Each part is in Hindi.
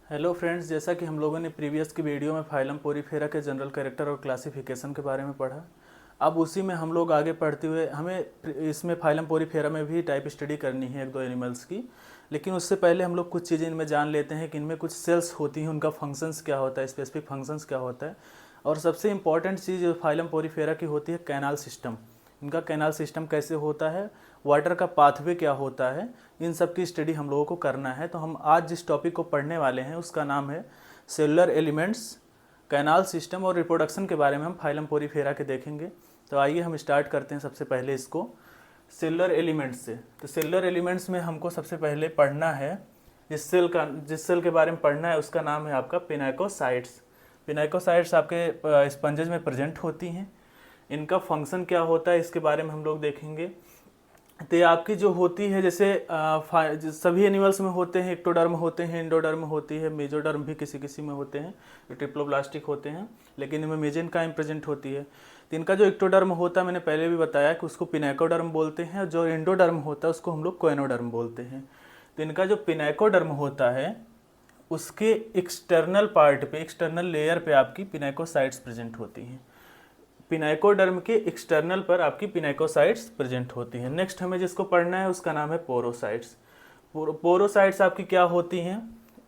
हेलो फ्रेंड्स, जैसा कि हम लोगों ने प्रीवियस की वीडियो में फाइलम पोरीफेरा के जनरल कैरेक्टर और क्लासिफिकेशन के बारे में पढ़ा। अब उसी में हम लोग आगे पढ़ते हुए हमें इसमें फाइलम पोरीफेरा में भी टाइप स्टडी करनी है एक दो एनिमल्स की। लेकिन उससे पहले हम लोग कुछ चीज़ें इनमें जान लेते हैं कि इनमें कुछ सेल्स होती हैं, उनका फंक्शंस क्या होता है, स्पेसिफिक फंक्शंस क्या होता है। और सबसे इंपॉर्टेंट चीज़ जो फाइलम पोरीफेरा की होती है, कैनाल सिस्टम। इनका कैनाल सिस्टम कैसे होता है, वाटर का पाथवे क्या होता है, इन सब की स्टडी हम लोगों को करना है। तो हम आज जिस टॉपिक को पढ़ने वाले हैं उसका नाम है सेलुलर एलिमेंट्स, कैनाल सिस्टम और रिप्रोडक्शन के बारे में हम फाइलम पोरीफेरा के देखेंगे। तो आइए हम स्टार्ट करते हैं सबसे पहले इसको सेलुलर एलिमेंट्स से। तो सेलुलर एलिमेंट्स में हमको सबसे पहले पढ़ना है जिस सेल के बारे में पढ़ना है उसका नाम है आपका पिनाकोसाइट्स। पिनाकोसाइट्स आपके स्पंजेज में प्रेजेंट होती हैं। इनका फंक्शन क्या होता है इसके बारे में हम लोग देखेंगे। तो ये आपकी जो होती है, जैसे सभी एनिमल्स में होते हैं, एक्टोडर्म होते हैं, एंडोडर्म होती है, मेजोडर्म भी किसी किसी में होते हैं, ट्रिप्लोब्लास्टिक होते हैं, लेकिन इनमें मेजेनकाइम प्रेजेंट होती है। तो इनका जो एक्टोडर्म होता है, मैंने पहले भी बताया कि उसको पिनाकोडर्म बोलते हैं, और जो एंडोडर्म होता है उसको हम लोग कोएनोडर्म बोलते हैं। तो इनका जो पिनाकोडर्म होता है उसके एक्सटर्नल पार्ट पे, एक्सटर्नल लेयर पे आपकी पिनाकोसाइट्स प्रेजेंट होती हैं। पिनाकोडर्म के एक्सटर्नल पर आपकी पिनाकोसाइट्स प्रेजेंट होती हैं। नेक्स्ट हमें जिसको पढ़ना है उसका नाम है पोरोसाइट्स। पोरोसाइट्स आपकी क्या होती हैं,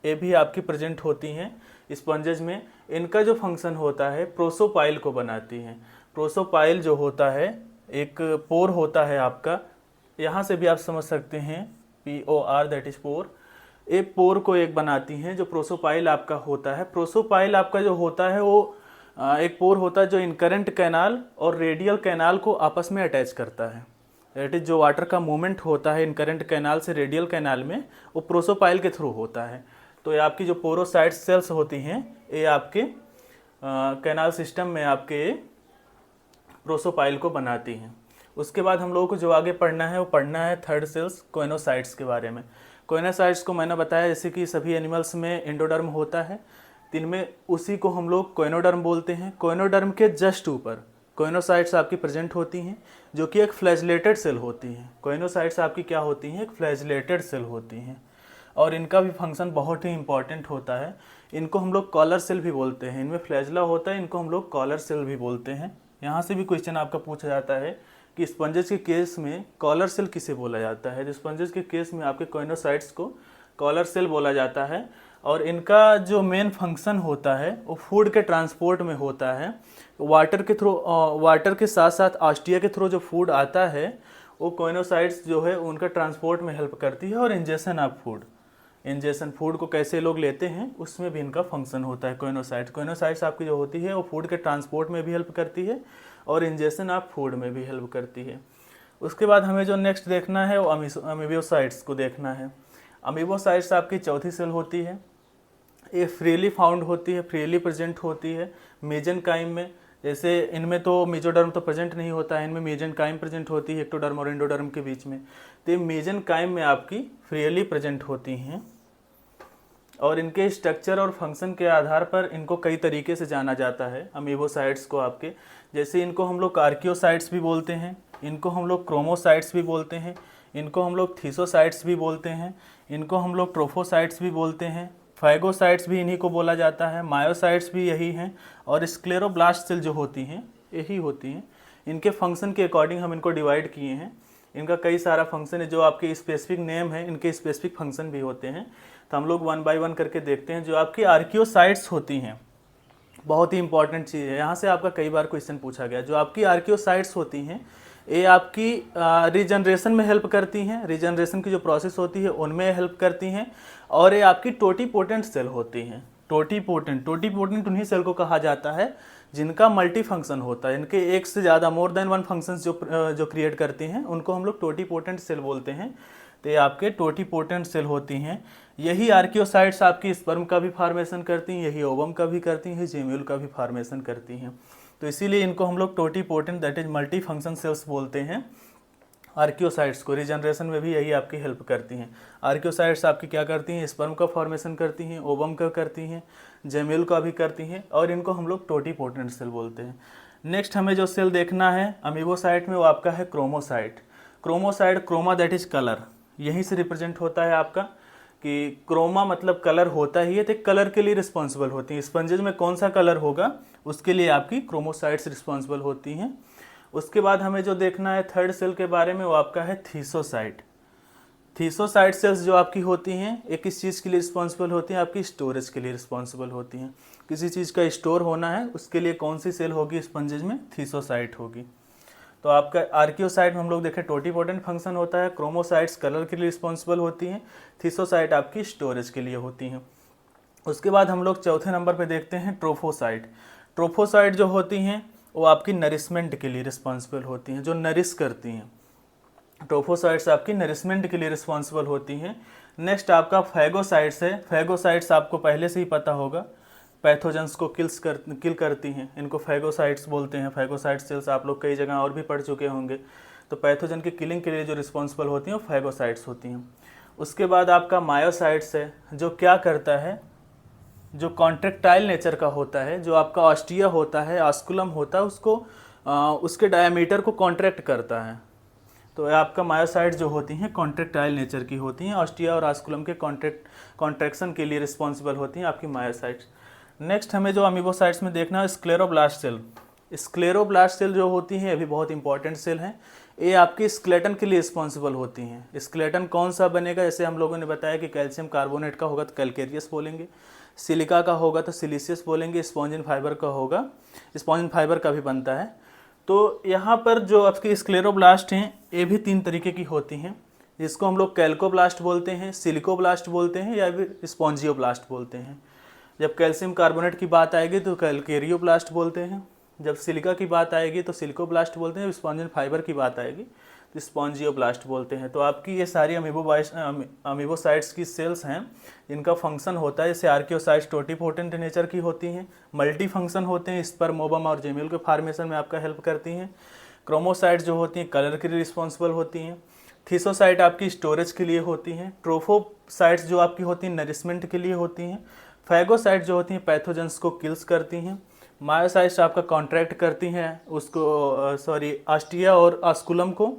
ये भी आपकी प्रेजेंट होती हैं स्पंजेज में। इनका जो फंक्शन होता है प्रोसोपाइल को बनाती हैं। प्रोसोपाइल जो होता है एक पोर होता है आपका, यहाँ से भी आप समझ सकते हैं POR दैट इज पोर। एक पोर को एक बनाती हैं जो प्रोसोपाइल आपका होता है। प्रोसोपाइल आपका जो होता है वो एक पोर होता है जो इनकरेंट कैनाल और रेडियल कैनाल को आपस में अटैच करता है। दैट इज जो वाटर का मूवमेंट होता है इनकरेंट कैनाल से रेडियल कैनाल में, वो प्रोसोपाइल के थ्रू होता है। तो ये आपकी जो पोरोसाइट सेल्स होती हैं ये आपके कैनाल सिस्टम में आपके प्रोसोपाइल को बनाती हैं। उसके बाद हम लोगों को जो आगे पढ़ना है वो पढ़ना है थर्ड सेल्स कोएनोसाइट्स के बारे में। कोएनोसाइट्स को मैंने बताया जैसे कि सभी एनिमल्स में एंडोडर्म होता है, इनमें उसी को हम लोग कोएनोडर्म बोलते हैं। कोएनोडर्म के जस्ट ऊपर कोएनोसाइट्स आपकी प्रेजेंट होती हैं जो कि एक फ्लैजलेटेड सेल होती हैं। कोएनोसाइट्स आपकी क्या होती हैं, एक फ्लैजलेटेड सेल होती हैं, और इनका भी फंक्शन बहुत ही इंपॉर्टेंट होता है। इनको हम लोग कॉलर सेल भी बोलते हैं। इनमें फ्लैजला होता है, इनको हम लोग कॉलर सेल भी बोलते हैं। यहाँ से भी क्वेश्चन आपका पूछा जाता है कि स्पंजेस के केस में कॉलर सेल किसे बोला जाता है। तो स्पंजेस के केस में आपके कोएनोसाइट्स को कॉलर सेल बोला जाता है, और इनका जो मेन फंक्शन होता है वो फूड के ट्रांसपोर्ट में होता है। वाटर के थ्रू, वाटर के साथ साथ ऑस्टिया के थ्रू जो फूड आता है वो कोएनोसाइट्स जो है उनका ट्रांसपोर्ट में हेल्प करती है। और injection of food, injection food को कैसे लोग लेते हैं उसमें भी इनका फंक्शन होता है। कोएनोसाइट्स आपकी जो होती है वो फूड के ट्रांसपोर्ट में भी हेल्प करती है और इंजेक्शन ऑफ फूड में भी हेल्प करती है। उसके बाद हमें जो नेक्स्ट देखना है वो अमीबोसाइट्स को देखना है। अमीबोसाइट्स आपकी चौथी सेल होती है। ये फ्रीली फाउंड होती है, फ्रीली प्रेजेंट होती है मेजेनकाइम में। जैसे इनमें तो मेजोडर्म तो प्रेजेंट नहीं होता है, इनमें मेजेनकाइम प्रेजेंट होती है एक्टोडर्म और एंडोडर्म के बीच में। तो ये मेजेनकाइम में आपकी फ्रीली प्रेजेंट होती हैं, और इनके स्ट्रक्चर और फंक्शन के आधार पर इनको कई तरीके से जाना जाता है अमीबोसाइट्स को आपके। जैसे इनको हम लोग आर्कियोसाइट्स भी बोलते हैं, इनको हम लोग क्रोमोसाइट्स भी बोलते हैं, इनको हम लोग थीसोसाइट्स भी बोलते हैं, इनको हम लोग ट्रोफोसाइट्स भी बोलते हैं, फाइगोसाइट्स भी इन्हीं को बोला जाता है, मायोसाइट्स भी यही हैं, और स्क्लेरोब्लास्ट सेल जो होती हैं यही होती हैं। इनके फंक्शन के अकॉर्डिंग हम इनको डिवाइड किए हैं। इनका कई सारा फंक्शन है, जो आपके स्पेसिफिक नेम है इनके स्पेसिफिक फंक्शन भी होते हैं। तो हम लोग वन बाय वन करके देखते हैं। जो आपकी आर्कियोसाइट्स होती हैं, बहुत ही इंपॉर्टेंट चीज़ है, यहाँ से आपका कई बार क्वेश्चन पूछा गया। जो आपकी आर्कियोसाइट्स होती हैं ये आपकी रीजनरेशन में हेल्प करती हैं, रीजनरेशन की जो प्रोसेस होती है उनमें हेल्प करती हैं, और ये आपकी टोटीपोटेंट सेल होती हैं। टोटीपोटेंट उन्हीं सेल को कहा जाता है जिनका मल्टी फंक्शन होता है, इनके एक से ज़्यादा मोर देन वन फंक्शंस जो क्रिएट करती हैं उनको हम लोग टोटीपोटेंट सेल बोलते हैं। तो ये आपके टोटीपोटेंट सेल होती हैं। यही आर्कियोसाइट्स आपकी स्पर्म का भी फार्मेशन करती हैं, यही ओवम का भी करती हैं, जेम्यूल का भी फार्मेशन करती हैं। तो इसीलिए इनको हम लोग totipotent that is multi function cells बोलते हैं। आर्कियोसाइट्स को रीजनरेशन में भी यही आपकी हेल्प करती हैं। आर्कियोसाइट्स आपकी क्या करती हैं, स्पर्म का फॉर्मेशन करती हैं, ओवम का करती हैं, जेम्यूल का भी करती हैं, और इनको हम लोग टोटीपोटेंट सेल बोलते हैं। नेक्स्ट हमें जो सेल देखना है अमीबोसाइट में वो आपका है क्रोमोसाइट। क्रोमोसाइट, क्रोमा दैट इज कलर, यहीं से रिप्रेजेंट होता है आपका। कि क्रोमा मतलब कलर होता ही है, तो कलर के लिए रिस्पॉन्सिबल होती हैं। स्पंजेज में कौन सा कलर होगा उसके लिए आपकी क्रोमोसाइट्स रिस्पॉन्सिबल होती हैं। उसके बाद हमें जो देखना है थर्ड सेल के बारे में, वो आपका है थीसोसाइट। थीसोसाइट सेल्स जो आपकी होती हैं, एक किस चीज़ के लिए रिस्पॉन्सिबल होती हैं, आपकी स्टोरेज के लिए रिस्पॉन्सिबल होती हैं। किसी चीज़ का स्टोर होना है उसके लिए कौन सी सेल होगी स्पंजेज में, थीसोसाइट होगी। तो आपका आर्कियोसाइट में हम लोग देखें टोटिपोटेंट फंक्शन होता है, क्रोमोसाइट्स कलर के लिए रिस्पॉन्सिबल होती हैं, थीसोसाइट आपकी स्टोरेज के लिए होती हैं। उसके बाद हम लोग चौथे नंबर पे देखते हैं ट्रोफोसाइट। ट्रोफोसाइट जो होती हैं वो आपकी नरिशमेंट के लिए रिस्पॉन्सिबल होती हैं, जो नरिश करती हैं। ट्रोफोसाइट्स आपकी नरिशमेंट के लिए रिस्पॉन्सिबल होती हैं। नेक्स्ट आपका फैगोसाइट्स है। फैगोसाइट्स आपको पहले से ही पता होगा, पैथोजेंस को किल करती हैं, इनको फैगोसाइट्स बोलते हैं। फैगोसाइट सेल्स आप लोग कई जगह और भी पढ़ चुके होंगे। तो पैथोजन की किलिंग के लिए जो रिस्पॉन्सिबल होती हैं वो फैगोसाइट्स होती हैं। उसके बाद आपका मायोसाइट्स है, जो क्या करता है, जो कॉन्ट्रेक्टाइल नेचर का होता है, जो आपका ऑस्टिया होता है, ऑस्कुलम होता है, उसको उसके डायमीटर को कॉन्ट्रैक्ट करता है। तो आपका मायोसाइट्स जो होती हैं कॉन्ट्रेक्टाइल नेचर की होती हैं, ऑस्टिया और ऑस्कुलम के कॉन्ट्रैक्शन के लिए रिस्पॉन्सिबल होती हैं आपकी मायोसाइट्स। नेक्स्ट हमें जो अमीबोसाइट्स में देखना है स्क्लेरोब्लास्ट सेल। स्क्लेरोब्लास्ट सेल जो होती हैं अभी बहुत इंपॉर्टेंट सेल हैं। ये आपकी स्केलेटन के लिए रिस्पॉन्सिबल होती हैं। स्केलेटन कौन सा बनेगा, जैसे हम लोगों ने बताया कि कैल्शियम कार्बोनेट का होगा तो कैलकेरियस बोलेंगे, सिलिका का होगा तो सिलिसियस बोलेंगे, स्पॉन्जिन फाइबर का होगा, स्पॉन्जिन फाइबर का भी बनता है। तो यहाँ पर जो आपकी स्क्लेरोब्लास्ट हैं ये भी 3 तरीके की होती हैं, जिसको हम लोग कैल्कोब्लास्ट बोलते हैं, सिलिकोब्लास्ट बोलते हैं या फिर स्पॉन्जियोब्लास्ट बोलते हैं। जब कैल्शियम कार्बोनेट की बात आएगी तो कैलकेरियोब्लास्ट बोलते हैं, जब सिलिका की बात आएगी तो सिलिकोब्लास्ट बोलते हैं, जब स्पॉन्जिन फाइबर की बात आएगी तो स्पॉन्जियोब्लास्ट बोलते हैं। तो आपकी ये सारी अमीबोसाइट्स की सेल्स हैं जिनका फंक्शन होता है, जैसे आर्कियोसाइट्स टोटिपोटेंट नेचर की होती हैं, मल्टी फंक्शन होते हैं, स्पर्म, ओवम और जेम्यूल के फॉर्मेशन में आपका हेल्प करती हैं। क्रोमोसाइट्स जो होती हैं कलर के लिए रिस्पॉन्सिबल होती हैं। थीसोसाइट आपकी स्टोरेज के लिए होती हैं। ट्रोफोसाइट्स जो आपकी होती हैं नरिशमेंट के लिए होती हैं। फैगोसाइट्स जो होती हैं पैथोजेंस को किल्स करती हैं। मायोसाइट्स आपका कॉन्ट्रैक्ट करती हैं उसको ऑस्टिया और ऑस्कुलम को।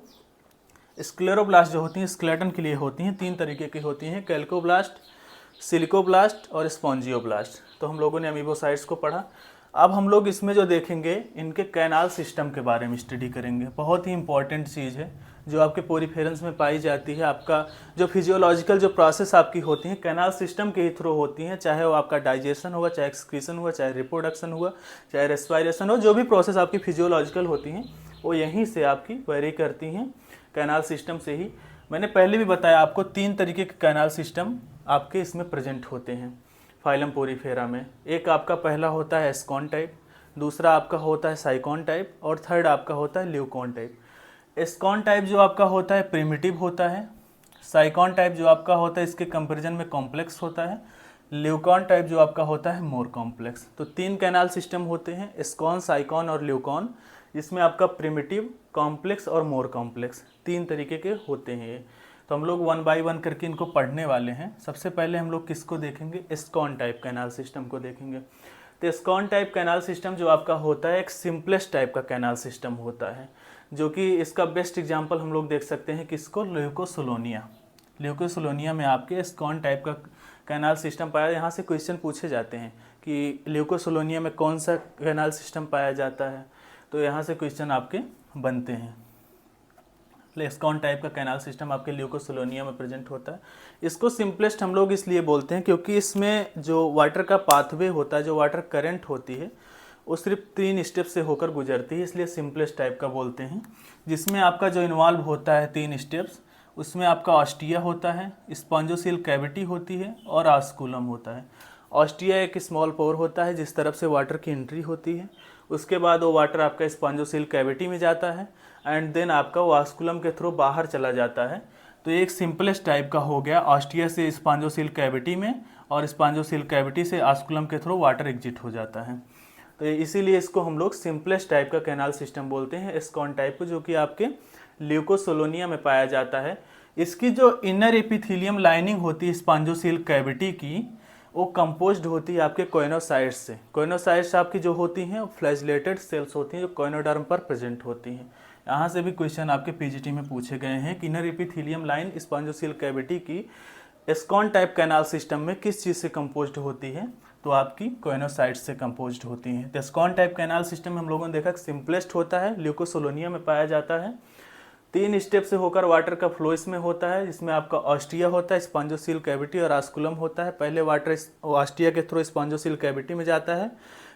स्क्लेरोब्लास्ट जो होती हैं स्केलेटन के लिए होती हैं, 3 तरीके की होती हैं, कैल्कोब्लास्ट, सिलिकोब्लास्ट और स्पॉन्जियोब्लास्ट। तो हम लोगों ने अमीबोसाइट्स को पढ़ा। अब हम लोग इसमें जो देखेंगे इनके कैनाल सिस्टम के बारे में स्टडी करेंगे। बहुत ही इंपॉर्टेंट चीज़ है जो आपके पोरीफेरेंस में पाई जाती है। आपका जो फिजियोलॉजिकल जो प्रोसेस आपकी होती हैं कैनाल सिस्टम के ही थ्रू होती हैं, चाहे वो आपका डाइजेशन हुआ, चाहे एक्सक्रीशन हुआ, चाहे रिप्रोडक्शन हुआ, चाहे रेस्पायरेशन हो, जो भी प्रोसेस आपकी फिजियोलॉजिकल होती हैं वो यहीं से आपकी वेरी करती हैं, कैनाल सिस्टम से ही। मैंने पहले भी बताया आपको 3 तरीके के कैनाल सिस्टम आपके इसमें प्रेजेंट होते हैं फाइलम पोरीफेरा में। एक आपका पहला होता है एस्कॉन टाइप, दूसरा आपका होता है साइकॉन टाइप और थर्ड आपका होता है ल्यूकॉन टाइप। एस्कॉन टाइप जो आपका होता है प्रिमिटिव होता है, साइकॉन टाइप जो आपका होता है इसके कंपैरिजन में कॉम्प्लेक्स होता है, ल्यूकॉन टाइप जो आपका होता है मोर कॉम्प्लेक्स। तो 3 कैनाल सिस्टम होते हैं, एस्कॉन, साइकॉन और ल्यूकॉन, जिसमें आपका प्रिमिटिव, कॉम्प्लेक्स और मोर कॉम्प्लेक्स 3 तरीके के होते हैं ये। तो हम लोग 1 बाय 1 करके इनको पढ़ने वाले हैं। सबसे पहले हम लोग किसको देखेंगे, एस्कॉन टाइप कैनाल सिस्टम को देखेंगे। तो एस्कॉन टाइप कैनाल सिस्टम जो आपका होता है एक सिंपलेस्ट टाइप का कैनाल सिस्टम होता है, जो कि इसका बेस्ट एग्जांपल हम लोग देख सकते हैं किसको, ल्यूकोसोलोनिया। ल्यूकोसोलोनिया में आपके एस्कॉन टाइप का कैनाल सिस्टम पाया। यहाँ से क्वेश्चन पूछे जाते हैं कि ल्यूकोसोलोनिया में कौन सा कैनाल सिस्टम पाया जाता है, तो यहाँ से क्वेश्चन आपके बनते हैं। एस्कॉन टाइप का कैनाल सिस्टम आपके ल्यूकोसोलोनिया में प्रेजेंट होता है। इसको सिंपलेस्ट हम लोग इसलिए बोलते हैं क्योंकि इसमें जो वाटर का पाथवे होता है, जो वाटर करंट होती है, वो सिर्फ 3 स्टेप से होकर गुजरती है, इसलिए सिंपलेस्ट टाइप का बोलते हैं। जिसमें आपका जो इन्वॉल्व होता है 3 स्टेप्स, उसमें आपका ऑस्टिया होता है, स्पॉन्जोसील कैविटी होती है और ऑस्कुलम होता है। ऑस्टिया एक स्मॉल पोर होता है जिस तरफ से वाटर की एंट्री होती है, उसके बाद वो वाटर आपका स्पॉन्जोसील कैविटी में जाता है एंड देन आपका वो ऑस्कुलम के थ्रू बाहर चला जाता है। तो एक सिंपलेस्ट टाइप का हो गया, ऑस्टिया से स्पॉन्जोसील कैविटी में और स्पॉन्जोसील कैविटी से ऑस्कुलम के थ्रू वाटर एग्जिट हो जाता है। तो इसीलिए इसको हम लोग सिंपलेस्ट टाइप का कैनाल सिस्टम बोलते हैं, एस्कॉन टाइप को, जो कि आपके ल्यूकोसोलोनिया में पाया जाता है। इसकी जो इनर एपिथेलियम लाइनिंग होती है स्पॉन्जोसील कैविटी की, वो कंपोज्ड होती है आपके कोइनोसाइट्स से। कोइनोसाइट्स आपकी जो होती हैं फ्लैजेलेटेड सेल्स होती हैं जो कोइनोडर्म पर प्रेजेंट होती हैं। यहाँ से भी क्वेश्चन आपके पीजीटी में पूछे गए हैं कि inner epithelium line spongocoel cavity की एस्कॉन टाइप कैनाल सिस्टम में किस चीज़ से कंपोज्ड होती है? तो आपकी कोइनोसाइट्स से कंपोज्ड होती हैं। तो एस्कॉन टाइप कैनाल सिस्टम में हम लोगों ने देखा सिंपलेस्ट होता है, ल्यूकोसोलोनिया में पाया जाता है। 3 स्टेप से होकर वाटर का फ्लो इसमें होता है। इसमें आपका ऑस्टिया होता है, स्पॉन्जोसील कैविटी और आस्कुलम होता है। पहले वाटर ऑस्टिया के थ्रू स्पॉन्जोसील कैविटी में जाता है,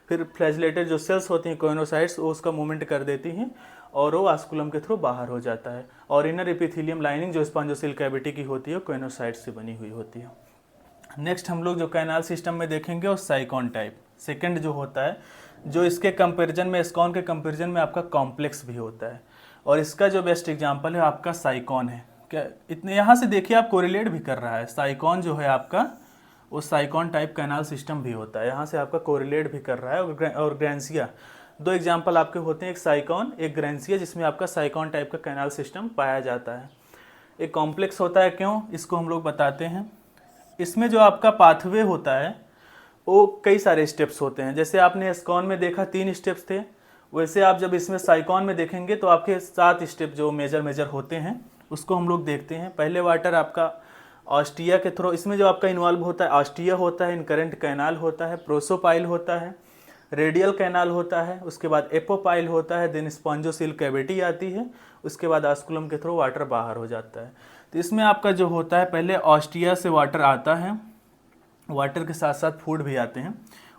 फिर फ्लैजिलेटेड जो सेल्स होती हैं कोइनोसाइट्स वो उसका मूवमेंट कर देती हैं और वो आस्कुलम के थ्रू बाहर हो जाता है। और इनर एपिथेलियम लाइनिंग जो स्पॉन्जोसील कैविटी की होती है कोइनोसाइट्स से बनी हुई होती है। नेक्स्ट हम लोग जो कैनाल सिस्टम में देखेंगे वो साइकॉन टाइप सेकंड जो होता है, जो इसके कंपैरिजन में एस्कॉन के कंपैरिजन में आपका कॉम्प्लेक्स भी होता है। और इसका जो बेस्ट एग्जांपल है आपका साइकॉन है। क्या इतने यहाँ से देखिए आप कोरिलेट भी कर रहा है, साइकॉन जो है आपका वो साइकॉन टाइप कैनाल सिस्टम भी होता है, यहाँ से आपका कोरिलेट भी कर रहा है। और ग्रैंसिया, 2 एग्जाम्पल आपके होते हैं, एक साइकॉन एक ग्रैंसिया, जिसमें आपका साइकॉन टाइप का कैनाल सिस्टम पाया जाता है। एक कॉम्प्लेक्स होता है, क्यों, इसको हम लोग बताते हैं। इसमें जो आपका पाथवे होता है वो कई सारे स्टेप्स होते हैं। जैसे आपने एस्कॉन में देखा 3 स्टेप्स थे, वैसे आप जब इसमें साइकॉन में देखेंगे तो आपके 7 स्टेप जो मेजर होते हैं उसको हम लोग देखते हैं। पहले वाटर आपका ऑस्टिया के थ्रू, इसमें जो आपका इन्वॉल्व होता है ऑस्टिया होता है, इनकरेंट कैनाल होता है, प्रोसोपाइल होता है, रेडियल कैनाल होता है, उसके बाद एपोपाइल होता है, देन स्पॉन्जोसील कैविटी आती है, उसके बाद आस्कुलम के थ्रू वाटर बाहर हो जाता है। तो इसमें आपका जो होता है पहले ऑस्टिया से वाटर आता है, वाटर के साथ साथ फूड भी आते हैं।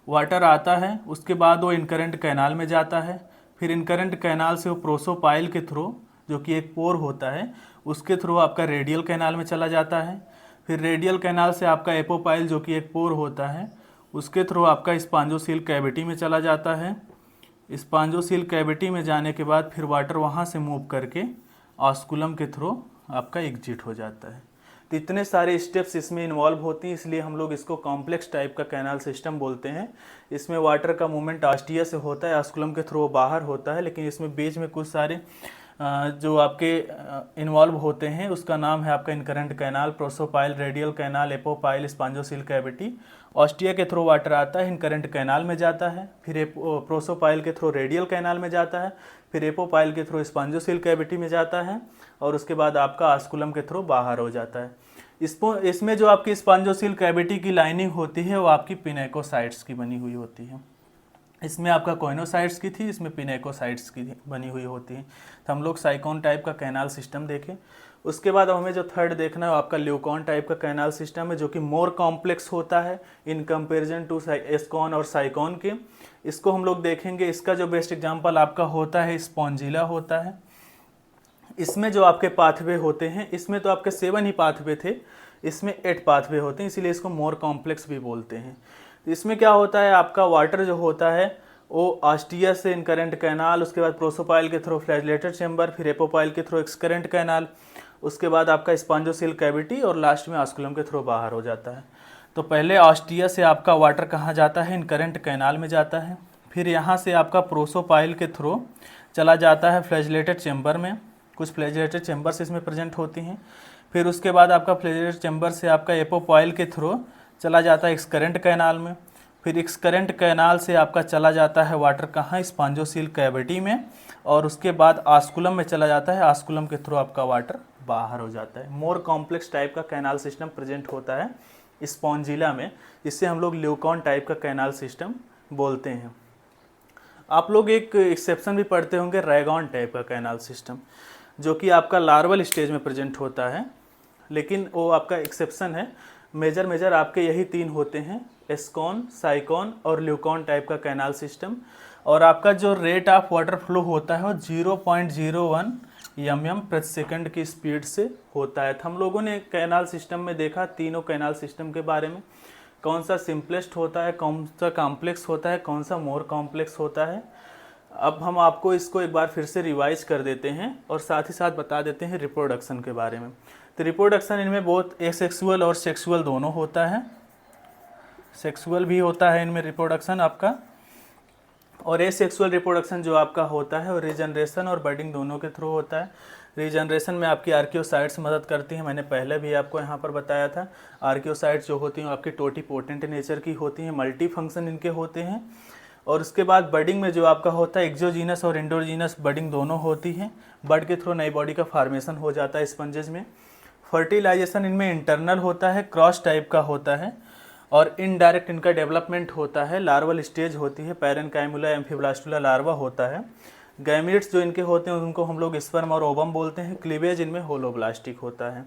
वाटर आता है, उसके बाद वो इनकरेंट कैनाल में जाता है, फिर इनकरेंट कैनाल से वो प्रोसोपाइल के थ्रू, जो कि एक पोर होता है, उसके थ्रू आपका रेडियल कैनाल में चला जाता है। फिर रेडियल कैनाल से आपका एपोपाइल, जो कि एक पोर होता है, उसके थ्रू आपका स्पॉन्जोसील कैविटी में चला जाता है। स्पॉन्जोसील कैविटी में जाने के बाद फिर वाटर वहाँ से मूव करके ऑस्कुलम के थ्रू आपका एग्जिट हो जाता है। तो इतने सारे स्टेप्स इसमें इन्वॉल्व होती हैं, इसलिए हम लोग इसको कॉम्प्लेक्स टाइप का कैनाल सिस्टम बोलते हैं। इसमें वाटर का मूवमेंट ऑस्टिया से होता है, ऑस्कुलम के थ्रू बाहर होता है, लेकिन इसमें बीच में कुछ सारे जो आपके इन्वॉल्व होते हैं, उसका नाम है आपका incurrent canal, prosopyle, radial canal, apopyle, spongocoel cavity. Ostia के थ्रू वाटर आता है, इनकरेंट कैनाल में जाता है, फिर प्रोसोपाइल के थ्रू रेडियल कैनाल में जाता है, फिर एपोपाइल के थ्रू स्पॉन्जोसील कैविटी में जाता है, और उसके बाद आपका ऑस्कुलम के थ्रू बाहर हो जाता है। इसमें जो आपकी स्पॉन्जोसील कैविटी की लाइनिंग होती है वो आपकी पिनेकोसाइट्स की बनी हुई होती है। इसमें आपका कोइनोसाइट्स की थी, इसमें पिनेकोसाइट्स की बनी हुई होती है। तो हम लोग साइकॉन टाइप का कैनाल सिस्टम देखें। उसके बाद हमें जो थर्ड देखना है वो आपका ल्यूकॉन टाइप का कैनाल सिस्टम है, जो कि मोर कॉम्प्लेक्स होता है इन कंपेरिजन टू एस्कॉन और साइकॉन के। इसको हम लोग देखेंगे। इसका जो बेस्ट एग्जाम्पल आपका होता है स्पॉन्जिला होता है। इसमें जो आपके पाथवे होते हैं, इसमें तो आपके 7 ही पाथवे थे, इसमें 8 पाथवे होते हैं, इसीलिए इसको मोर कॉम्प्लेक्स भी बोलते हैं। तो इसमें क्या होता है, आपका वाटर जो होता है वो ऑस्टिया से इनकरेंट कैनाल, उसके बाद प्रोसोपाइल के थ्रू फ्लैजिलेटेड चैम्बर, फिर एपोपाइल के थ्रू एक्सकरेंट कैनाल, उसके बाद आपका स्पॉन्जोसील कैविटी, और लास्ट में ऑस्कुलम के थ्रू बाहर हो जाता है। तो पहले ऑस्टिया से आपका वाटर कहाँ जाता है, इनकरेंट कैनाल में जाता है, फिर यहाँ से आपका प्रोसोपाइल के थ्रू चला जाता है फ्लैजिलेटेड चैम्बर में, कुछ फ्लैजिलेटेड चैम्बर्स इसमें प्रेजेंट होती हैं। फिर उसके बाद आपका फ्लैजिलेटेड चैम्बर से आपका एपोपाइल के थ्रू चला जाता है एक्सकरेंट कैनाल में, फिर एक्सकरेंट कैनाल से आपका चला जाता है वाटर कहाँ, स्पॉन्जोसील कैविटी में, और उसके बाद ऑस्कुलम में चला जाता है, ऑस्कुलम के थ्रू आपका वाटर बाहर हो जाता है। मोर कॉम्प्लेक्स टाइप का कैनाल सिस्टम प्रेजेंट होता है स्पॉन्जिला में, जिससे हम लोग ल्यूकॉन टाइप का कैनाल सिस्टम बोलते हैं। आप लोग एक एक्सेप्शन भी पढ़ते होंगे, रैगॉन टाइप का कैनाल सिस्टम, जो कि आपका लार्वल स्टेज में प्रेजेंट होता है, लेकिन वो आपका एक्सेप्शन है। मेजर आपके यही 3 होते हैं, एस्कॉन, साइकॉन और ल्यूकॉन टाइप का कैनाल सिस्टम। और आपका जो रेट ऑफ वाटर फ्लो होता है वो 0.01 mm प्रति सेकंड की स्पीड से होता है। तो हम लोगों ने कैनाल सिस्टम में देखा तीनों कैनाल सिस्टम के बारे में, कौन सा सिंपलेस्ट होता है, कौन सा कॉम्प्लेक्स होता है, कौन सा मोर कॉम्प्लेक्स होता है। अब हम आपको इसको एक बार फिर से रिवाइज कर देते हैं और साथ ही साथ बता देते हैं रिप्रोडक्शन के बारे में। तो रिप्रोडक्शन इनमें बहुत एसेक्सुअल और सेक्सुअल दोनों होता है, सेक्सुअल भी होता है इनमें रिप्रोडक्शन आपका, और एसेक्सुअल रिप्रोडक्शन जो आपका होता है और रीजनरेशन और बर्डिंग दोनों के थ्रू होता है। रीजनरेशन में आपकी आर्कियोसाइट्स मदद करती हैं, मैंने पहले भी आपको यहाँ पर बताया था। आर्कियोसाइट्स जो होती हैं आपकी टोटीपोटेंट नेचर की होती हैं, मल्टी फंक्शन इनके होते हैं। और उसके बाद बर्डिंग में जो आपका होता है एक्सोजीनस और एंडोजीनस बर्डिंग दोनों होती हैं। बर्ड के थ्रू नई बॉडी का फॉर्मेशन हो जाता है स्पंजेस में। फर्टिलाइजेशन इनमें इंटरनल होता है, क्रॉस टाइप का होता है, और इनडायरेक्ट इनका डेवलपमेंट होता है। लार्वल स्टेज होती है, पैरेन्काइमुला एम्फीब्लास्टुला लार्वा होता है। गैमीट्स जो इनके होते हैं उनको हम लोग स्पर्म और ओवम बोलते हैं। क्लीवेज इनमें होलोब्लास्टिक होता है।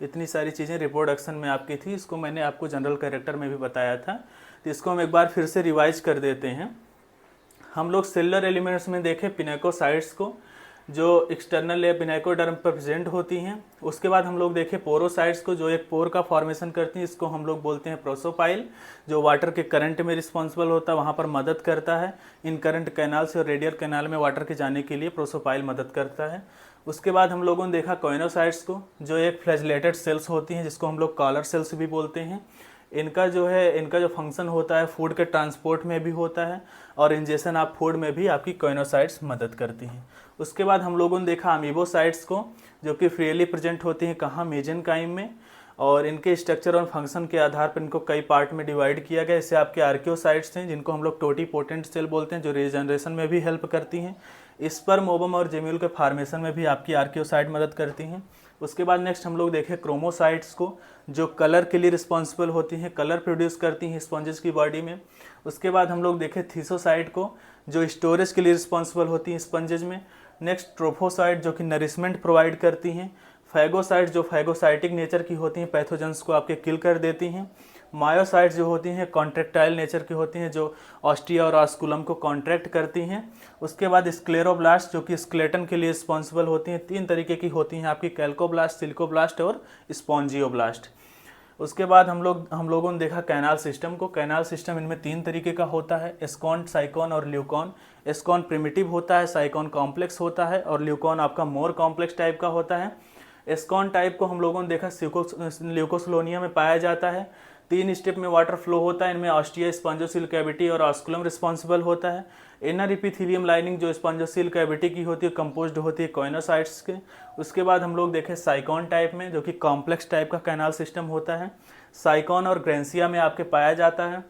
इतनी सारी चीज़ें रिप्रोडक्शन में आपकी थी, इसको मैंने आपको जनरल कैरेक्टर में भी बताया था, तो इसको हम एक बार फिर से रिवाइज कर देते हैं। हम लोग सेलुलर एलिमेंट्स में देखें पिनेकोसाइट्स को, जो एक्सटर्नल लेयर पिनेकोडर्म पर प्रेजेंट होती हैं। उसके बाद हम लोग देखें पोरोसाइट्स को, जो एक पोर का फॉर्मेशन करती हैं, इसको हम लोग बोलते हैं प्रोसोपाइल, जो वाटर के करंट में रिस्पॉन्सिबल होता है, वहाँ पर मदद करता है। इन करंट कैनाल से और रेडियल कैनाल में वाटर के जाने के लिए प्रोसोपाइल मदद करता है। उसके बाद हम लोगों ने देखा कोइनोसाइट्स को, जो एक फ्लैजेलेटेड सेल्स होती हैं, जिसको हम लोग कॉलर सेल्स भी बोलते हैं। इनका जो फंक्शन होता है फूड के ट्रांसपोर्ट में भी होता है, और इंजेक्शन ऑफ फूड में भी आपकी कोइनोसाइट्स मदद करती हैं। उसके बाद हम लोगों ने देखा अमीबोसाइट्स को, जो कि फ्रीली प्रेजेंट होती हैं कहाँ, मेजेनकाइम में, और इनके स्ट्रक्चर और फंक्शन के आधार पर इनको कई पार्ट में डिवाइड किया गया। इससे आपके आर्कियोसाइट्स हैं, जिनको हम लोग टोटीपोटेंट सेल बोलते हैं, जो रीजनरेशन में भी हेल्प करती हैं। स्पर्म, ओवम और जेम्यूल के फार्मेशन में भी आपकी आर्कियोसाइट मदद करती हैं। उसके बाद नेक्स्ट हम लोग देखें क्रोमोसाइट्स को, जो कलर के लिए रिस्पॉन्सिबल होती हैं, कलर प्रोड्यूस करती हैं स्पॉन्जेस की बॉडी में। उसके बाद हम लोग देखें थीसोसाइट को, जो स्टोरेज के लिए रिस्पॉन्सिबल होती हैं स्पंजेज में। नेक्स्ट ट्रोफोसाइट, जो कि नरिशमेंट प्रोवाइड करती हैं। फैगोसाइट, जो फैगोसाइटिक नेचर की होती हैं, पैथोजेंस को आपके किल कर देती हैं। मायोसाइट्स जो होती हैं कॉन्ट्रेक्टाइल नेचर की होती हैं, जो ऑस्टिया और ऑस्कुलम को कॉन्ट्रैक्ट करती हैं। उसके बाद स्क्लेरोब्लास्ट, जो कि स्केलेटन के लिए रिस्पॉन्सिबल होती हैं। 3 तरीके की होती हैं आपकी, कैल्कोब्लास्ट, सिलिकोब्लास्ट और स्पॉन्जियोब्लास्ट। उसके बाद हम लोगों ने देखा कैनाल सिस्टम को। कैनाल सिस्टम इनमें 3 तरीके का होता है, एस्कॉन, साइकॉन और ल्यूकॉन। एस्कॉन प्रिमिटिव होता है, साइकॉन कॉम्प्लेक्स होता है, और ल्यूकॉन आपका मोर कॉम्प्लेक्स टाइप का होता है। एस्कॉन टाइप को हम लोगों ने देखा ल्यूकोसलोनिया में पाया जाता है। 3 स्टेप में वाटर फ्लो होता है। इनमें ऑस्टिया, स्पॉन्जोसिल कैविटी और ऑस्कुलम रिस्पॉन्सिबल होता है। इनर इपिथेलियम लाइनिंग जो स्पॉन्जोसिल कैविटी की होती है, कंपोज्ड होती है कोइनोसाइट्स के। उसके बाद हम लोग देखें साइकॉन टाइप में, जो कि कॉम्प्लेक्स टाइप का कैनाल सिस्टम होता है। साइकॉन और ग्रेंसिया में आपके पाया जाता है।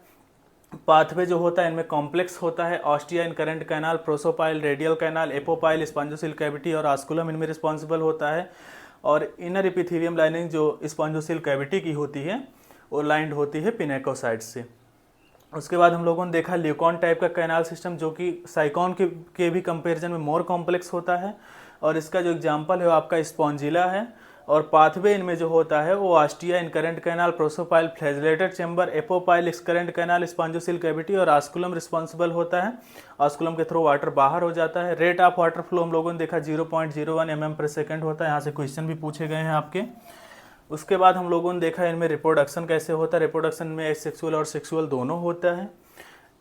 पाथवे जो होता है इनमें कॉम्प्लेक्स होता है। Ostia incurrent canal, prosopyle, radial canal, apopyle, spongocoel cavity और ऑस्कुलम इनमें रिस्पॉन्सिबल होता है। और इनर इपिथेलियम लाइनिंग जो स्पॉन्जोसिल कैविटी की होती है, वो लाइंड होती है पिनेकोसाइट्स से। उसके बाद हम लोगों ने देखा ल्यूकॉन टाइप का कैनाल सिस्टम, जो कि साइकॉन के भी कंपैरिजन में मोर कॉम्प्लेक्स होता है। और इसका जो एग्जांपल है वो आपका स्पॉन्जिला है। और पाथवे इनमें जो होता है वो ostia, incurrent canal, prosopyle, flagellated chamber, apopyle, excurrent canal, spongocoel cavity और ऑस्कुलम रिस्पॉन्सिबल होता है। ऑस्कुलम के थ्रू वाटर बाहर हो जाता है। रेट ऑफ वाटर फ्लो हम लोगों ने देखा 0.01 mm/s होता है। यहाँ से क्वेश्चन भी पूछे गए हैं आपके। उसके बाद हम लोगों ने देखा इनमें रिप्रोडक्शन कैसे होता है। रिप्रोडक्शन में एसेक्सुअल और सेक्सुअल दोनों होता है।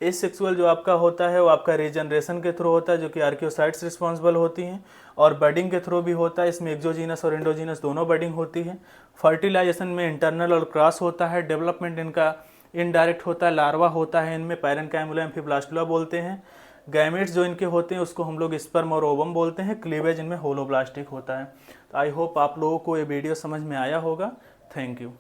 एसेक्सुअल जो आपका होता है वो आपका रीजनरेशन के थ्रू होता है, जो कि आर्कियोसाइट्स रिस्पॉन्सिबल होती हैं, और बडिंग के थ्रू भी होता है। इसमें एक्सोजीनस और एंडोजीनस दोनों बडिंग होती है। फर्टिलाइजेशन में इंटरनल और क्रॉस होता है। डेवलपमेंट इनका इनडायरेक्ट होता है, लार्वा होता है इनमें, पैरेन्काइमुला एम्फीब्लास्टुला बोलते हैं। गैमेट्स जो इनके होते हैं उसको हम लोग स्पर्म और ओवम बोलते हैं। क्लीवेज इनमें होलोब्लास्टिक होता है। तो आई होप आप लोगों को ये वीडियो समझ में आया होगा। Thank you.